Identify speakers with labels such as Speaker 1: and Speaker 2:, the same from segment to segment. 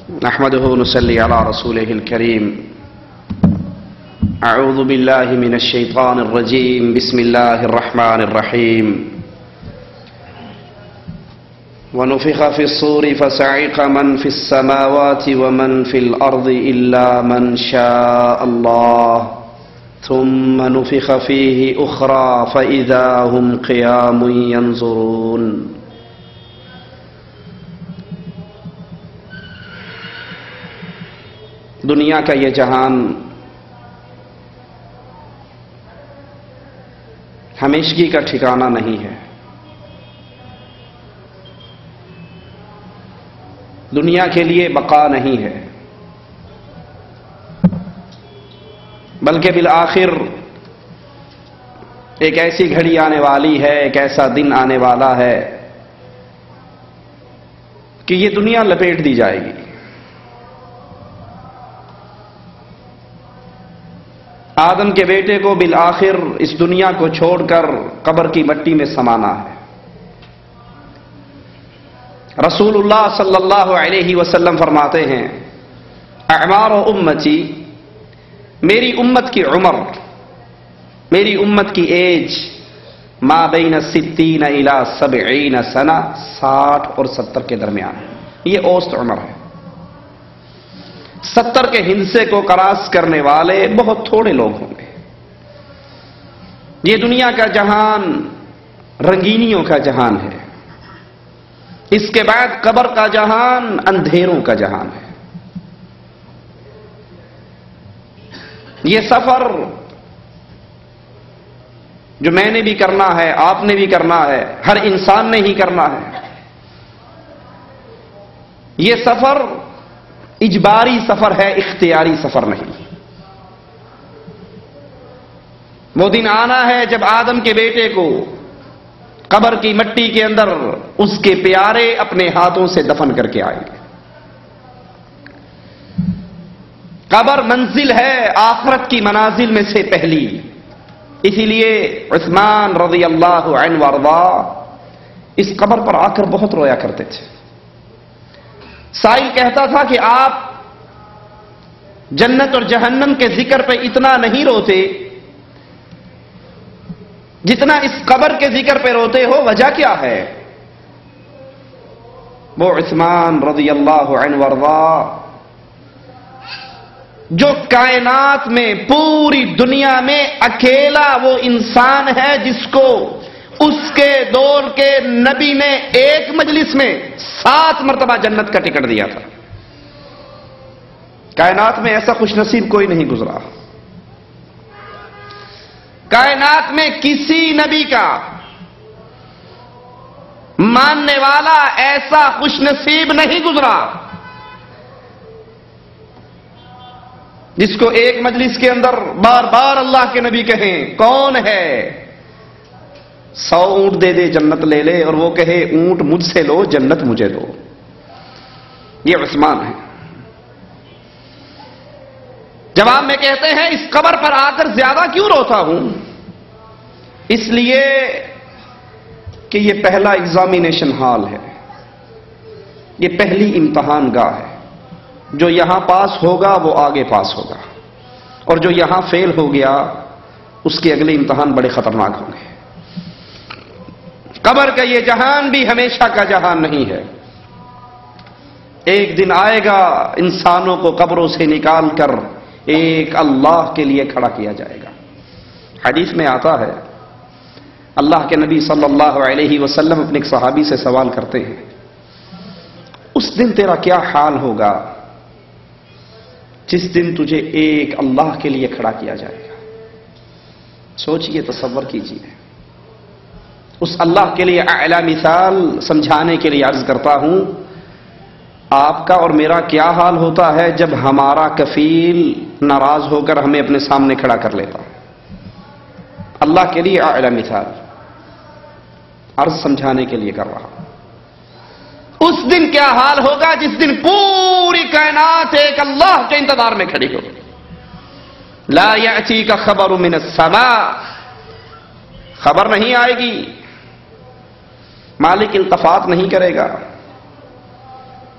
Speaker 1: نحمده ونصلي على رسوله الكريم. أعوذ بالله من الشيطان الرجيم. بسم الله الرحمن الرحيم. ونفخ في الصور فصعق من في السماوات ومن في الأرض إلا من شاء الله ثم نفخ فيه أخرى فإذا هم قيام ينظرون. دنیا کا یہ جہان ہمیشگی کا ٹھکانہ نہیں ہے. دنیا کے لیے بقا نہیں ہے، بلکہ بالآخر ایک ایسی گھڑی آنے والی ہے، ایک ایسا دن آنے والا ہے کہ یہ دنیا لپیٹ دی جائے گی. آدم کے بیٹے کو بالآخر اس دنیا کو چھوڑ کر قبر کی مٹی میں سمانا ہے. رسول اللہ صلی اللہ علیہ وسلم فرماتے ہیں، اعمار امتی، میری امت کی عمر، میری امت کی ایج ما بین 60 الی 70 سنہ، 60 اور 70 کے درمیان. یہ اوسط عمر ہے. 70 کے ہندسے کو کراس کرنے والے بہت تھوڑے لوگ ہوں گے. یہ دنیا کا جہان رنگینیوں کا جہان ہے. اس کے بعد قبر کا جہان اندھیروں کا جہان ہے. یہ سفر جو میں نے بھی کرنا ہے، آپ نے بھی کرنا ہے، ہر انسان نے ہی کرنا ہے. یہ سفر اجباری سفر ہے، اختیاری سفر نہیں. وہ دن آنا ہے جب آدم کے بیٹے کو قبر کی مٹی کے اندر اس کے پیارے اپنے ہاتھوں سے دفن کر کے آئیں گے. قبر منزل ہے آخرت کی منازل میں سے پہلی. اسی لیے عثمان رضی اللہ عنہ وارضا اس قبر پر آ کر بہت رویا کرتے تھے. سائل کہتا تھا کہ آپ جنت اور جہنم کے ذکر پہ اتنا نہیں روتے جتنا اس قبر کے ذکر پہ روتے ہو، وجہ کیا ہے؟ وہ عثمان رضی اللہ عنہ وارضا جو کائنات میں پوری دنیا میں اکیلا وہ انسان ہے جس کو اس کے دور کے نبی نے ایک مجلس میں 7 مرتبہ جنت کا ٹکٹ دیا تھا. کائنات میں ایسا خوش نصیب کوئی نہیں گزرا. کائنات میں کسی نبی کا ماننے والا ایسا خوش نصیب نہیں گزرا جس کو ایک مجلس کے اندر بار بار اللہ کے نبی کہیں کون ہے؟ 100 اونٹ دے دے جنت لے لے، اور وہ کہے اونٹ مجھ سے لو جنت مجھے دو. یہ عثمان ہے. جواب میں کہتے ہیں اس قبر پر آ کر زیادہ کیوں روتا ہوں؟ اس لیے کہ یہ پہلا ایگزامینیشن ہال ہے، یہ پہلی امتحان گاہ ہے. جو یہاں پاس ہوگا وہ آگے پاس ہوگا، اور جو یہاں فیل ہو گیا اس کے اگلے امتحان بڑے خطرناک ہوں گے. قبر کا یہ جہان بھی ہمیشہ کا جہان نہیں ہے. ایک دن آئے گا انسانوں کو قبروں سے نکال کر ایک اللہ کے لیے کھڑا کیا جائے گا. حدیث میں آتا ہے، اللہ کے نبی صلی اللہ علیہ وسلم اپنے ایک صحابی سے سوال کرتے ہیں، اس دن تیرا کیا حال ہوگا جس دن تجھے ایک اللہ کے لیے کھڑا کیا جائے گا؟ سوچئے، تصور کیجئے. اس اللہ کے لیے اعلی مثال سمجھانے کے لیے عرض کرتا ہوں، آپ کا اور میرا کیا حال ہوتا ہے جب ہمارا کفیل ناراض ہو کر ہمیں اپنے سامنے کھڑا کر لیتا. اللہ کے لیے اعلی مثال عرض سمجھانے کے لیے کر رہا. اس دن کیا حال ہوگا جس دن پوری کائنات ایک اللہ کے انتظار میں کھڑی ہوگی. لا یأتیک خبر من السماء، خبر نہیں آئے گی، مالک التفات نہیں کرے گا.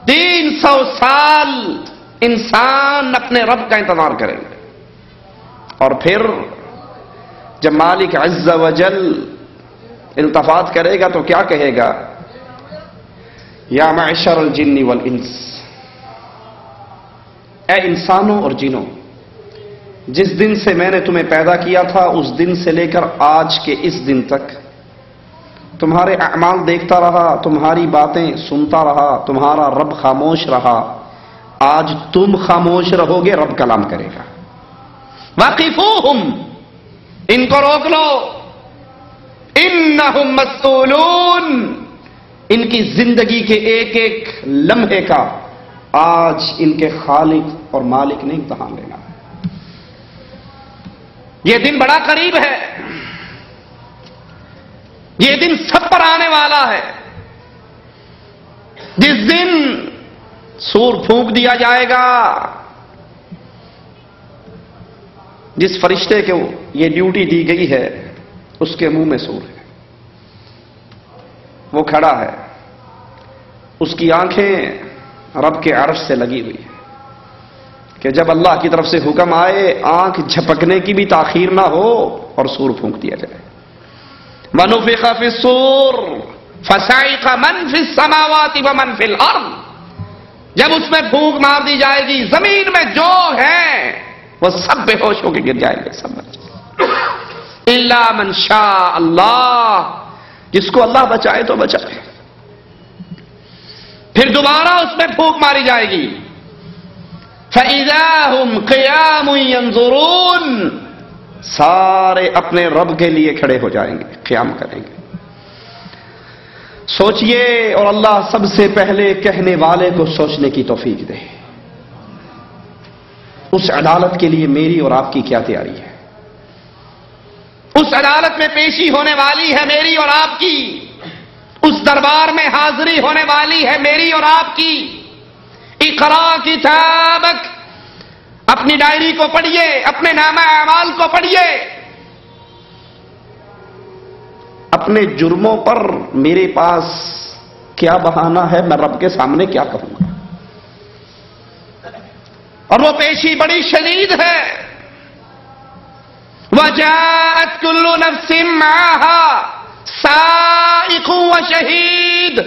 Speaker 1: 300 سال انسان اپنے رب کا انتظار کریں گے، اور پھر جب مالک عز و جل التفات کرے گا تو کیا کہے گا؟ یا معشر الجن والانس، اے انسانوں اور جنوں، جس دن سے میں نے تمہیں پیدا کیا تھا اس دن سے لے کر آج کے اس دن تک تمہارے اعمال دیکھتا رہا، تمہاری باتیں سنتا رہا، تمہارا رب خاموش رہا، آج تم خاموش رہو گے، رب کلام کرے گا۔ وقفوہم، ان کو روک لو، انہم مسئولون، ان کی زندگی کے ایک ایک لمحے کا آج ان کے خالق اور مالک نے امتحان لینا ہے۔ یہ دن بڑا قریب ہے، یہ دن سب پر آنے والا ہے، جس دن سور پھونک دیا جائے گا۔ جس فرشتے کو یہ ڈیوٹی دی گئی ہے اس کے منہ میں سور ہے، وہ کھڑا ہے، اس کی آنکھیں رب کے عرش سے لگی ہوئی ہیں کہ جب اللہ کی طرف سے حکم آئے آنکھ جھپکنے کی بھی تاخیر نہ ہو اور سور پھونک دیا جائے۔ وَنُفِخَ فِي الصُّورِ فَصَعِقَ مَنْ فِي السَّمَاوَاتِ وَمَنْ فِي الْأَرْضِ، جب اس میں پھونک مار دی جائے گی، زمین میں جو ہے وہ سب بے ہوش ہو کے گر جائیں گے، سب الا من شاء اللہ، جس کو اللہ بچائے تو بچائے۔ پھر دوبارہ اس میں پھونک ماری جائے گی، فَإِذَا هُمْ قِيَامٌ يَنظُرُونَ، سارے اپنے رب کے لیے کھڑے ہو جائیں گے، قیام کریں گے۔ سوچئے، اور اللہ سب سے پہلے کہنے والے کو سوچنے کی توفیق دے، اس عدالت کے لیے میری اور آپ کی کیا تیاری ہے؟ اس عدالت میں پیشی ہونے والی ہے میری اور آپ کی، اس دربار میں حاضری ہونے والی ہے میری اور آپ کی۔ اقرا کتابک، اپنی ڈائری کو پڑھیے، اپنے نامہ اعمال کو پڑھیے، اپنے جرموں پر میرے پاس کیا بہانہ ہے، میں رب کے سامنے کیا کہوں گا؟ اور وہ پیشی بڑی شدید ہے۔ وَجَاءَتْ كُلُّ نَفْسٍ مَعَهَا سَائِقٌ وَشَهِيدٌ،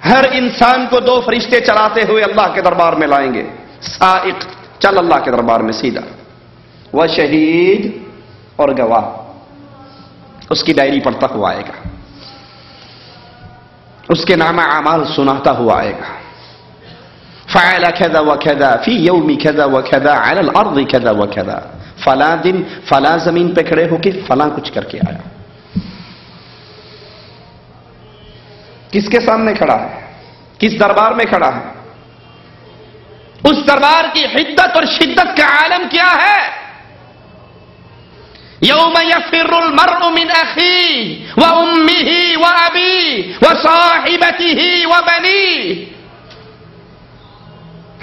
Speaker 1: ہر انسان کو دو فرشتے چلاتے ہوئے اللہ کے دربار میں لائیں گے۔ سائق، چل اللہ کے دربار میں سیدھا، وشہید، اور گواہ اس کی ڈائری پڑھتا ہوا آئے گا، اس کے نامہ اعمال سناتا ہوا آئے گا۔ فعل كذا وكذا في يوم كذا وكذا على الارض كذا وكذا، فلاں دن فلاں زمین پہ کھڑے ہو کے فلاں کچھ کر کے آیا۔ کس کے سامنے کھڑا ہے؟ کس دربار میں کھڑا ہے؟ اس دربار کی حدت اور شدت کا عالم کیا ہے؟ یوم یفر المرء من اخیہ وامہ وابیہ وصاحبتہ وبنیہ،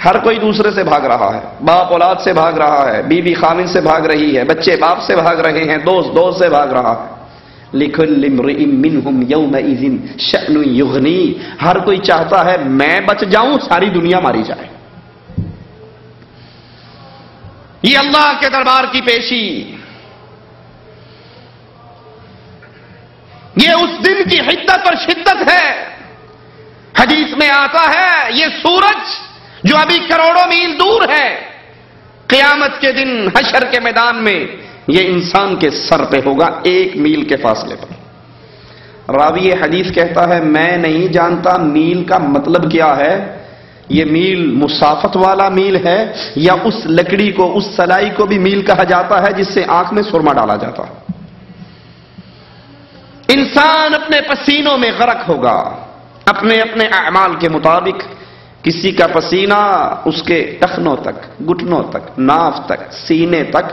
Speaker 1: ہر کوئی دوسرے سے بھاگ رہا ہے، باپ اولاد سے بھاگ رہا ہے، بیوی خامن سے بھاگ رہی ہے، بچے باپ سے بھاگ رہے ہیں، دوست دوست سے بھاگ رہا ہے۔ لِكُلِّ امْرِئٍ مِّنْهُمْ يَوْمَئِذٍ شَأْنٌ يُغْنِيهِ، ہر کوئی چاہتا ہے میں بچ جاؤں، ساری دنیا ماری جائے۔ یہ اللہ کے دربار کی پیشی، یہ اس دن کی حدت اور شدت ہے۔ حدیث میں آتا ہے یہ سورج جو ابھی کروڑوں میل دور ہے، قیامت کے دن حشر کے میدان میں یہ انسان کے سر پہ ہوگا، 1 میل کے فاصلے پر۔ راوی حدیث کہتا ہے میں نہیں جانتا میل کا مطلب کیا ہے، یہ میل مسافت والا میل ہے یا اس لکڑی کو، اس سلائی کو بھی میل کہا جاتا ہے جس سے آنکھ میں سرما ڈالا جاتا ہے۔ انسان اپنے پسینوں میں غرق ہوگا، اپنے اپنے اعمال کے مطابق۔ کسی کا پسینہ اس کے ٹخنوں تک، گھٹنوں تک، ناف تک، سینے تک،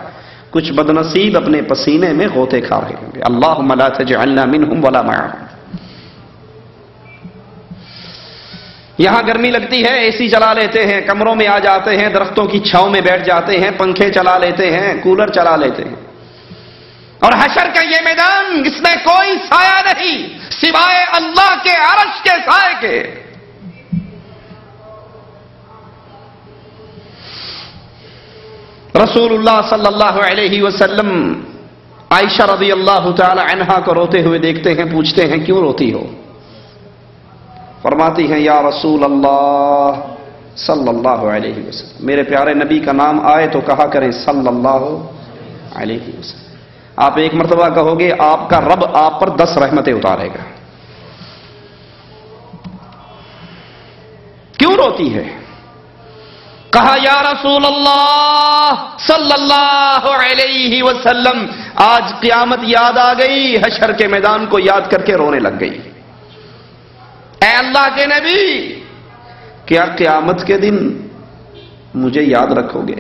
Speaker 1: کچھ بدنصیب اپنے پسینے میں غوطے کھا رہے ہوں گے۔ اللہم لا تجعلنا منہم ولا معہم۔ یہاں گرمی لگتی ہے، اے سی چلا لیتے ہیں، کمروں میں آ جاتے ہیں، درختوں کی چھاؤں میں بیٹھ جاتے ہیں، پنکھے چلا لیتے ہیں، کولر چلا لیتے ہیں۔ اور حشر کا یہ میدان، اس میں کوئی سایہ نہیں سوائے اللہ کے عرش کے سائے کے۔ رسول اللہ صلی اللہ علیہ وسلم عائشہ رضی اللہ تعالی عنہا کو روتے ہوئے دیکھتے ہیں، پوچھتے ہیں کیوں روتی ہو؟ فرماتی ہیں یا رسول اللہ صلی اللہ علیہ وسلم، میرے پیارے نبی کا نام آئے تو کہا کریں صلی اللہ علیہ وسلم۔ آپ ایک مرتبہ کہو گے آپ کا رب آپ پر 10 رحمتیں اتارے گا۔ کیوں روتی ہے؟ کہا یا رسول اللہ صلی اللہ علیہ وسلم، آج قیامت یاد آ گئی، حشر کے میدان کو یاد کر کے رونے لگ گئی۔ اے اللہ کے نبی، کیا قیامت کے دن مجھے یاد رکھو گے؟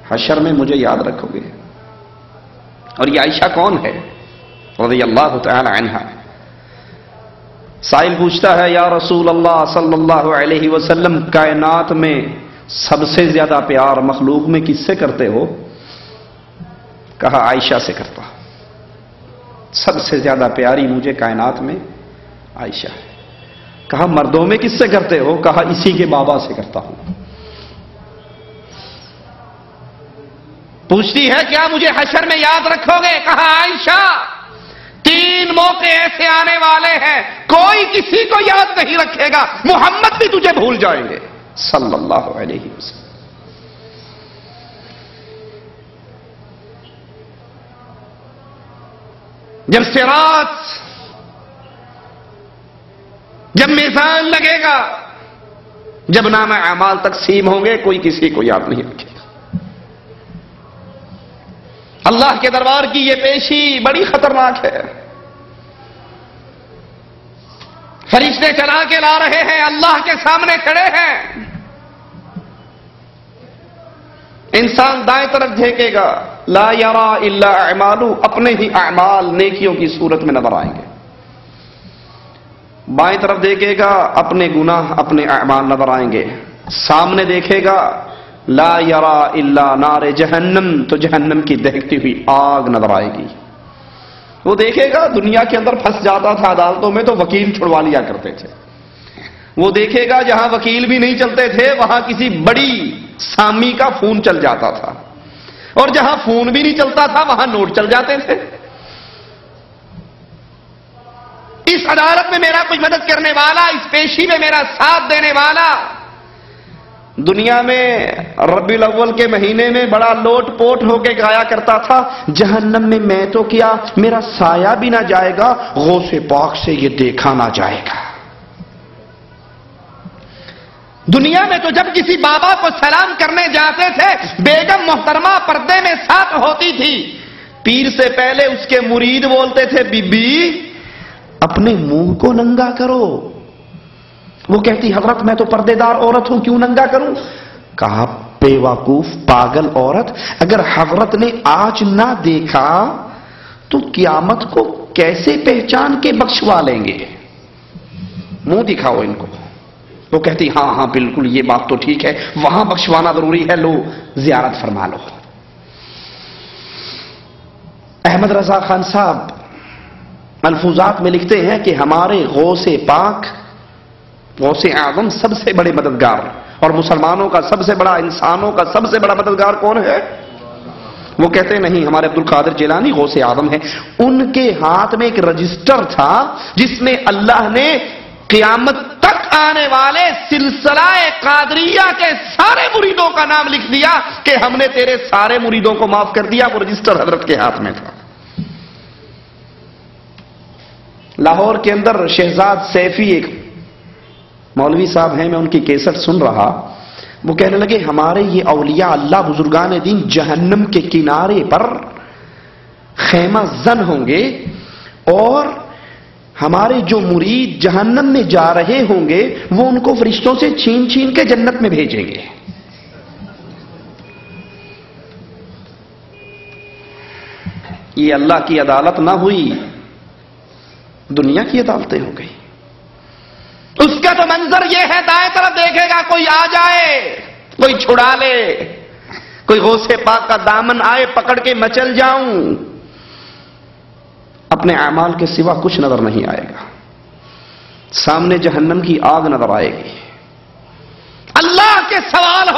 Speaker 1: حشر میں مجھے یاد رکھو گے؟ اور یہ عائشہ کون ہے رضی اللہ تعالی عنہا؟ سائل پوچھتا ہے یا رسول اللہ صلی اللہ علیہ وسلم، کائنات میں سب سے زیادہ پیار مخلوق میں کس سے کرتے ہو؟ کہا عائشہ سے کرتا، سب سے زیادہ پیاری مجھے کائنات میں عائشہ ہے۔ کہا مردوں میں کس سے کرتے ہو؟ کہا اسی کے بابا سے کرتا ہوں۔ پوچھتی ہے کیا مجھے حشر میں یاد رکھو گے؟ کہا عائشہ 3 موقع ایسے آنے والے ہیں کوئی کسی کو یاد نہیں رکھے گا، محمد بھی تجھے بھول جائیں گے صلی اللہ علیہ وسلم۔ جب صراط، جب میزان لگے گا، جب نام اعمال تقسیم ہوں گے، کوئی کسی کو یاد نہیں رکھے گا۔ اللہ کے دربار کی یہ پیشی بڑی خطرناک ہے۔ فرشتے چلا کے لا رہے ہیں، اللہ کے سامنے کھڑے ہیں۔ انسان دائیں طرف دیکھے گا، لا یرا الا اعمالہ، اپنے ہی اعمال نیکیوں کی صورت میں نظر آئیں گے۔ بائیں طرف دیکھے گا، اپنے گناہ اپنے اعمال نظر آئیں گے۔ سامنے دیکھے گا، لا یرا الا نار جہنم، تو جہنم کی دہکتی ہوئی آگ نظر آئے گی۔ وہ دیکھے گا دنیا کے اندر پھنس جاتا تھا عدالتوں میں تو وکیل چھڑوا لیا کرتے تھے۔ وہ دیکھے گا جہاں وکیل بھی نہیں چلتے تھے وہاں کسی بڑی سامی کا فون چل جاتا تھا، اور جہاں فون بھی نہیں چلتا تھا وہاں نوٹ چل جاتے تھے۔ اس عدالت میں میرا کوئی مدد کرنے والا، اس پیشی میں میرا ساتھ دینے والا، دنیا میں ربیع الاول کے مہینے میں بڑا لوٹ پوٹ ہو کے گایا کرتا تھا، جہنم میں میں تو کیا میرا سایہ بھی نہ جائے گا، غوث پاک سے یہ دیکھا نہ جائے گا۔ دنیا میں تو جب کسی بابا کو سلام کرنے جاتے تھے بیگم محترمہ پردے میں ساتھ ہوتی تھی، پیر سے پہلے اس کے مرید بولتے تھے بی بی اپنے منہ کو ننگا کرو۔ وہ کہتی حضرت میں تو پردے دار عورت ہوں، کیوں ننگا کروں؟ کہا بے وقوف پاگل عورت، اگر حضرت نے آج نہ دیکھا تو قیامت کو کیسے پہچان کے بخشوا لیں گے؟ منہ دکھاؤ ان کو۔ وہ کہتی ہاں ہاں بالکل یہ بات تو ٹھیک ہے، وہاں بخشوانا ضروری ہے، لو زیارت فرما لو۔ احمد رضا خان صاحب ملفوظات میں لکھتے ہیں کہ ہمارے غوث پاک، غوث اعظم سب سے بڑے مددگار، اور مسلمانوں کا سب سے بڑا، انسانوں کا سب سے بڑا مددگار کون ہے؟ وہ کہتے نہیں ہمارے عبد القادر جیلانی غوث اعظم ہے۔ ان کے ہاتھ میں ایک رجسٹر تھا جس میں اللہ نے قیامت تک آنے والے سلسلہ قادریہ کے سارے مریدوں کا نام لکھ دیا کہ ہم نے تیرے سارے مریدوں کو معاف کر دیا۔ وہ رجسٹر حضرت کے ہاتھ میں تھا۔ لاہور کے اندر شہزاد سیفی ایک مولوی صاحب ہیں، میں ان کی کیسٹ سن رہا، وہ کہنے لگے ہمارے یہ اولیاء اللہ بزرگان دین جہنم کے کنارے پر خیمہ زن ہوں گے، اور ہمارے جو مرید جہنم میں جا رہے ہوں گے وہ ان کو فرشتوں سے چھین چھین کے جنت میں بھیجیں گے۔ یہ اللہ کی عدالت نہ ہوئی، دنیا کی عدالتیں ہو گئی۔ اس کا تو منظر یہ ہے، دائیں طرف دیکھے گا کوئی آ جائے، کوئی چھڑا لے، کوئی غوث پاک کا دامن آئے پکڑ کے میں چل جاؤں، اپنے اعمال کے سوا کچھ نظر نہیں آئے گا۔ سامنے جہنم کی آگ نظر آئے گی، اللہ کے سوال